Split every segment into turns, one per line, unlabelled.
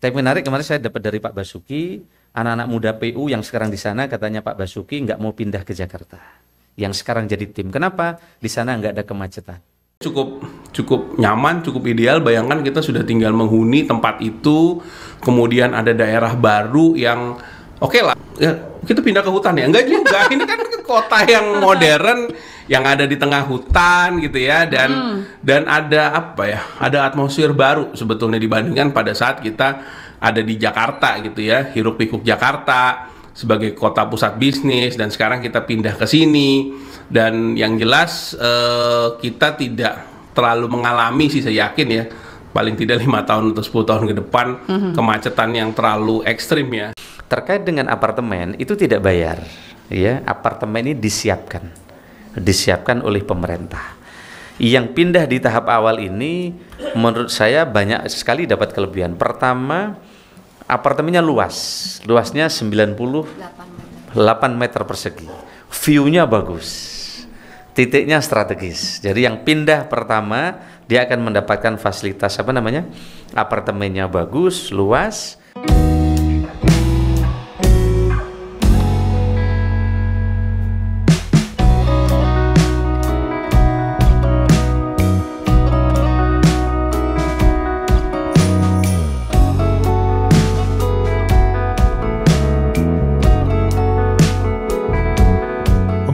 Tapi menarik, kemarin saya dapat dari Pak Basuki, anak-anak muda PU yang sekarang di sana, katanya Pak Basuki nggak mau pindah ke Jakarta. Yang sekarang jadi tim. Kenapa? Di sana nggak ada kemacetan.
Cukup nyaman, cukup ideal. Bayangkan kita sudah tinggal menghuni tempat itu, kemudian ada daerah baru yang oke lah, ya kita pindah ke hutan ya? Enggak juga, ini kan kota yang modern, yang ada di tengah hutan gitu ya, dan ada apa ya? Ada atmosfer baru sebetulnya dibandingkan pada saat kita ada di Jakarta gitu ya, hiruk pikuk Jakarta sebagai kota pusat bisnis, dan sekarang kita pindah ke sini, dan yang jelas kita tidak terlalu mengalami sih, saya yakin ya, paling tidak 5 tahun atau 10 tahun ke depan kemacetan yang terlalu ekstrim ya.
Terkait dengan apartemen itu tidak bayar, ya. Apartemen ini disiapkan oleh pemerintah. Yang pindah di tahap awal ini, menurut saya banyak sekali dapat kelebihan. Pertama, apartemennya luasnya 98 meter persegi, view-nya bagus, titiknya strategis. Jadi yang pindah pertama dia akan mendapatkan fasilitas apartemennya bagus, luas.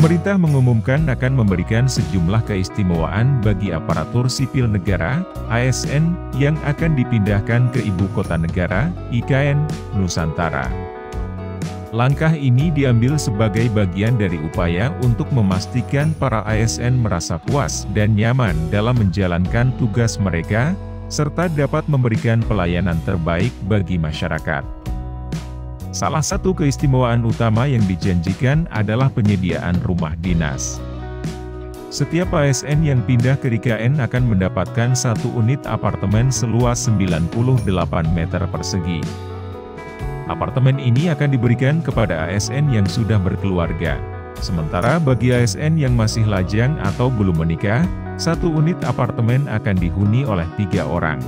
Pemerintah mengumumkan akan memberikan sejumlah keistimewaan bagi aparatur sipil negara (ASN) yang akan dipindahkan ke Ibu Kota Negara (IKN) Nusantara. Langkah ini diambil sebagai bagian dari upaya untuk memastikan para ASN merasa puas dan nyaman dalam menjalankan tugas mereka, serta dapat memberikan pelayanan terbaik bagi masyarakat. Salah satu keistimewaan utama yang dijanjikan adalah penyediaan rumah dinas. Setiap ASN yang pindah ke IKN akan mendapatkan 1 unit apartemen seluas 98 meter persegi. Apartemen ini akan diberikan kepada ASN yang sudah berkeluarga. Sementara bagi ASN yang masih lajang atau belum menikah, 1 unit apartemen akan dihuni oleh 3 orang.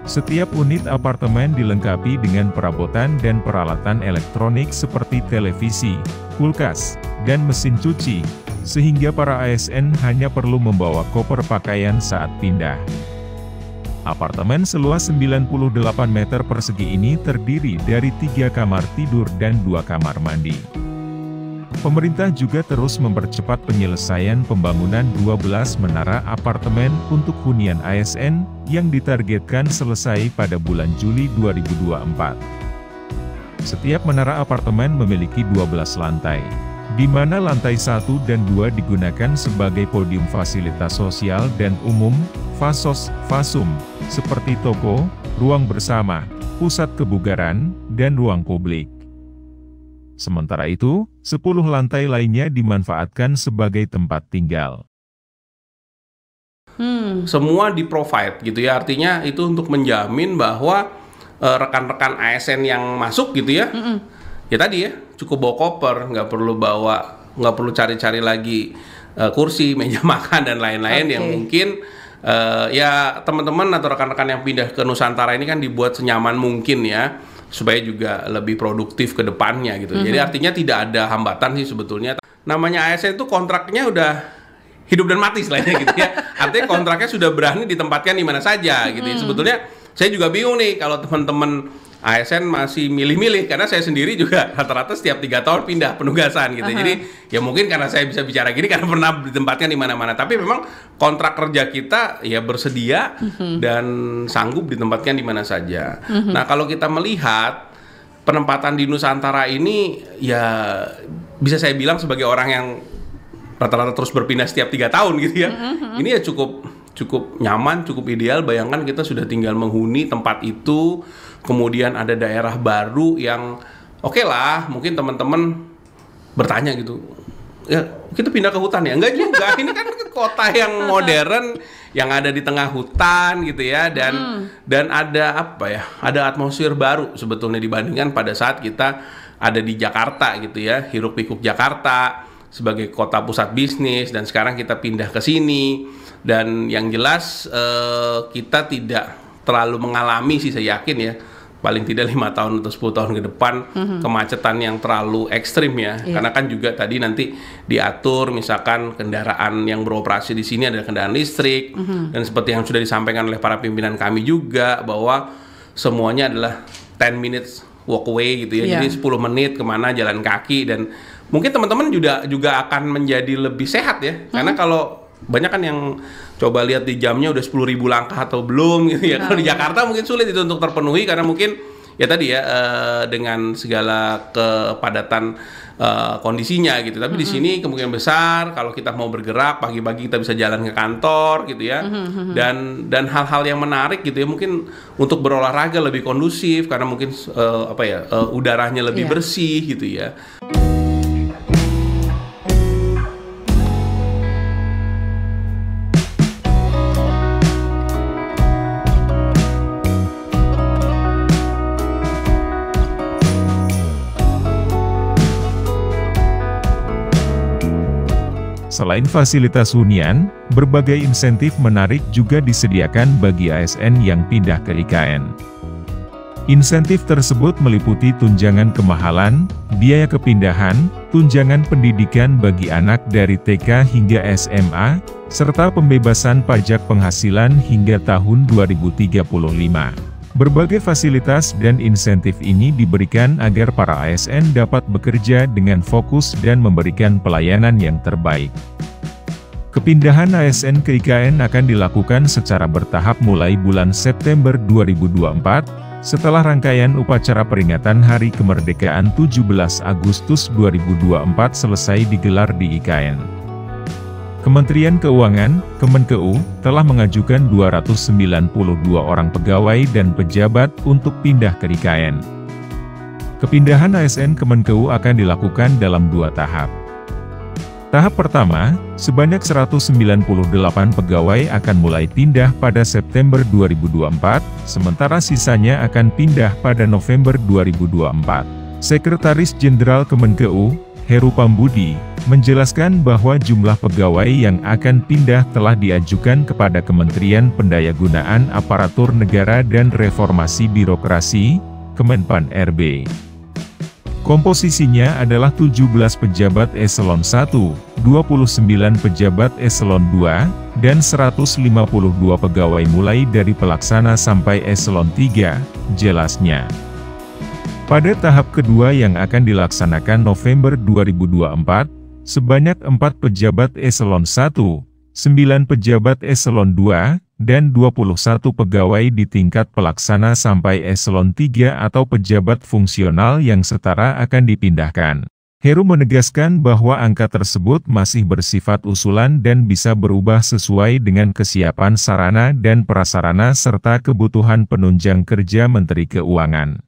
Setiap unit apartemen dilengkapi dengan perabotan dan peralatan elektronik seperti televisi, kulkas, dan mesin cuci, sehingga para ASN hanya perlu membawa koper pakaian saat pindah. Apartemen seluas 98 meter persegi ini terdiri dari 3 kamar tidur dan 2 kamar mandi. Pemerintah juga terus mempercepat penyelesaian pembangunan 12 menara apartemen untuk hunian ASN, yang ditargetkan selesai pada bulan Juli 2024. Setiap menara apartemen memiliki 12 lantai, di mana lantai 1 dan 2 digunakan sebagai podium fasilitas sosial dan umum, fasos, fasum, seperti toko, ruang bersama, pusat kebugaran, dan ruang publik. Sementara itu, 10 lantai lainnya dimanfaatkan sebagai tempat tinggal.
Semua di-provide gitu ya, artinya itu untuk menjamin bahwa rekan-rekan ASN yang masuk gitu ya, ya tadi ya, cukup bawa koper, nggak perlu cari-cari lagi kursi, meja makan, dan lain-lain yang mungkin ya teman-teman atau rekan-rekan yang pindah ke Nusantara ini kan dibuat senyaman mungkin ya, supaya juga lebih produktif ke depannya gitu. Jadi artinya tidak ada hambatan sih sebetulnya. Namanya ASN itu kontraknya udah hidup dan mati istilahnya gitu ya. Artinya kontraknya sudah berani ditempatkan di mana saja gitu ya. Sebetulnya saya juga bingung nih kalau teman-teman ASN masih milih-milih, karena saya sendiri juga rata-rata setiap 3 tahun pindah penugasan gitu. Jadi ya mungkin karena saya bisa bicara gini karena pernah ditempatkan di mana-mana. Tapi memang kontrak kerja kita ya bersedia dan sanggup ditempatkan di mana saja. Nah, kalau kita melihat penempatan di Nusantara ini, ya bisa saya bilang sebagai orang yang rata-rata terus berpindah setiap 3 tahun gitu ya. Ini ya cukup nyaman, cukup ideal. Bayangkan kita sudah tinggal menghuni tempat itu, kemudian ada daerah baru yang oke lah, mungkin teman-teman bertanya gitu, ya kita pindah ke hutan ya? Enggak juga, ini kan kota yang modern, yang ada di tengah hutan gitu ya, dan ada apa ya, ada atmosfer baru sebetulnya dibandingkan pada saat kita ada di Jakarta gitu ya, hiruk pikuk Jakarta sebagai kota pusat bisnis, dan sekarang kita pindah ke sini, dan yang jelas kita tidak terlalu mengalami sih, saya yakin ya, paling tidak 5 tahun atau 10 tahun ke depan kemacetan yang terlalu ekstrim ya. Karena kan juga tadi nanti diatur misalkan kendaraan yang beroperasi di sini adalah kendaraan listrik dan seperti yang sudah disampaikan oleh para pimpinan kami juga bahwa semuanya adalah 10 minutes walkway gitu ya. Jadi 10 menit kemana jalan kaki, dan mungkin teman-teman juga akan menjadi lebih sehat ya. Karena kalau banyak kan yang coba lihat di jamnya udah 10.000 langkah atau belum gitu ya. Kalau di Jakarta mungkin sulit itu untuk terpenuhi karena mungkin ya tadi ya dengan segala kepadatan kondisinya gitu. Tapi di sini kemungkinan besar kalau kita mau bergerak pagi-pagi kita bisa jalan ke kantor gitu ya. Dan hal-hal yang menarik gitu ya, mungkin untuk berolahraga lebih kondusif karena mungkin udaranya lebih bersih gitu ya.
Selain fasilitas hunian, berbagai insentif menarik juga disediakan bagi ASN yang pindah ke IKN. Insentif tersebut meliputi tunjangan kemahalan, biaya kepindahan, tunjangan pendidikan bagi anak dari TK hingga SMA, serta pembebasan pajak penghasilan hingga tahun 2035. Berbagai fasilitas dan insentif ini diberikan agar para ASN dapat bekerja dengan fokus dan memberikan pelayanan yang terbaik. Kepindahan ASN ke IKN akan dilakukan secara bertahap mulai bulan September 2024, setelah rangkaian upacara peringatan Hari Kemerdekaan 17 Agustus 2024 selesai digelar di IKN. Kementerian Keuangan, Kemenkeu, telah mengajukan 292 orang pegawai dan pejabat untuk pindah ke IKN. Kepindahan ASN Kemenkeu akan dilakukan dalam 2 tahap. Tahap pertama, sebanyak 198 pegawai akan mulai pindah pada September 2024, sementara sisanya akan pindah pada November 2024. Sekretaris Jenderal Kemenkeu, Heru Pambudi, menjelaskan bahwa jumlah pegawai yang akan pindah telah diajukan kepada Kementerian Pendayagunaan Aparatur Negara dan Reformasi Birokrasi, Kemenpan RB. Komposisinya adalah 17 pejabat eselon 1, 29 pejabat eselon 2, dan 152 pegawai mulai dari pelaksana sampai eselon 3, jelasnya. Pada tahap kedua yang akan dilaksanakan November 2024, sebanyak 4 pejabat eselon 1, 9 pejabat eselon 2, dan 21 pegawai di tingkat pelaksana sampai eselon 3 atau pejabat fungsional yang setara akan dipindahkan. Heru menegaskan bahwa angka tersebut masih bersifat usulan dan bisa berubah sesuai dengan kesiapan sarana dan prasarana serta kebutuhan penunjang kerja Menteri Keuangan.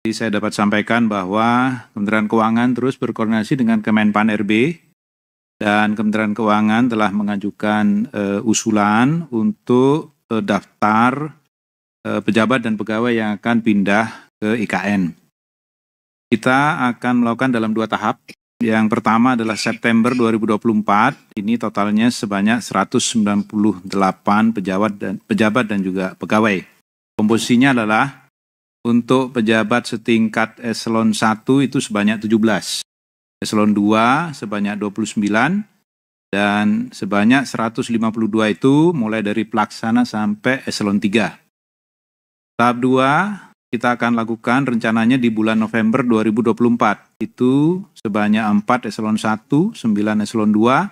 Saya dapat sampaikan bahwa Kementerian Keuangan terus berkoordinasi dengan Kemenpan RB, dan Kementerian Keuangan telah mengajukan usulan untuk daftar pejabat dan pegawai yang akan pindah ke IKN. Kita akan melakukan dalam 2 tahap. Yang pertama adalah September 2024, ini totalnya sebanyak 198 pejabat dan juga pegawai. Komposisinya adalah untuk pejabat setingkat eselon 1 itu sebanyak 17, eselon 2 sebanyak 29, dan sebanyak 152 itu mulai dari pelaksana sampai eselon 3. Tahap 2 kita akan lakukan rencananya di bulan November 2024, itu sebanyak 4 eselon 1, 9 eselon 2,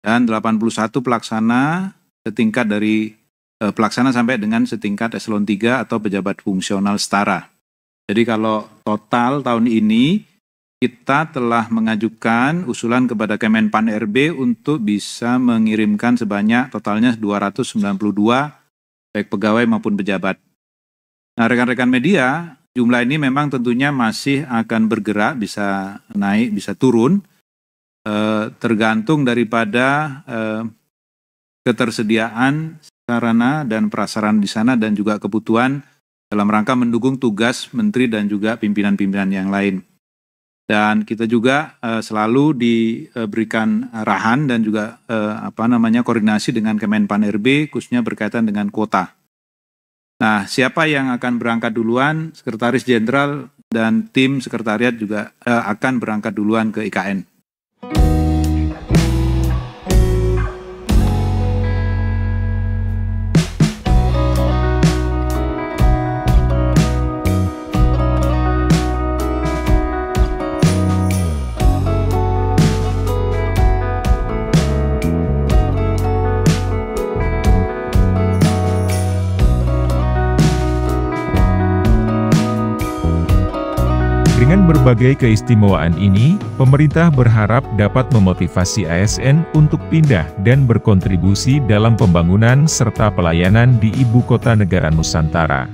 dan 81 pelaksana setingkat dari pelaksana sampai dengan setingkat eselon 3 atau pejabat fungsional setara. Jadi kalau total tahun ini kita telah mengajukan usulan kepada Kemenpan RB untuk bisa mengirimkan sebanyak totalnya 292 baik pegawai maupun pejabat. Nah, rekan-rekan media, jumlah ini memang tentunya masih akan bergerak, bisa naik, bisa turun, tergantung daripada ketersediaan sarana dan prasarana di sana dan juga kebutuhan dalam rangka mendukung tugas menteri dan juga pimpinan-pimpinan yang lain. Dan kita juga selalu diberikan arahan dan juga koordinasi dengan Kemenpan RB khususnya berkaitan dengan kuota. Nah, siapa yang akan berangkat duluan? Sekretaris Jenderal dan tim sekretariat juga akan berangkat duluan ke IKN.
Dengan berbagai keistimewaan ini, pemerintah berharap dapat memotivasi ASN untuk pindah dan berkontribusi dalam pembangunan serta pelayanan di Ibu Kota Negara Nusantara.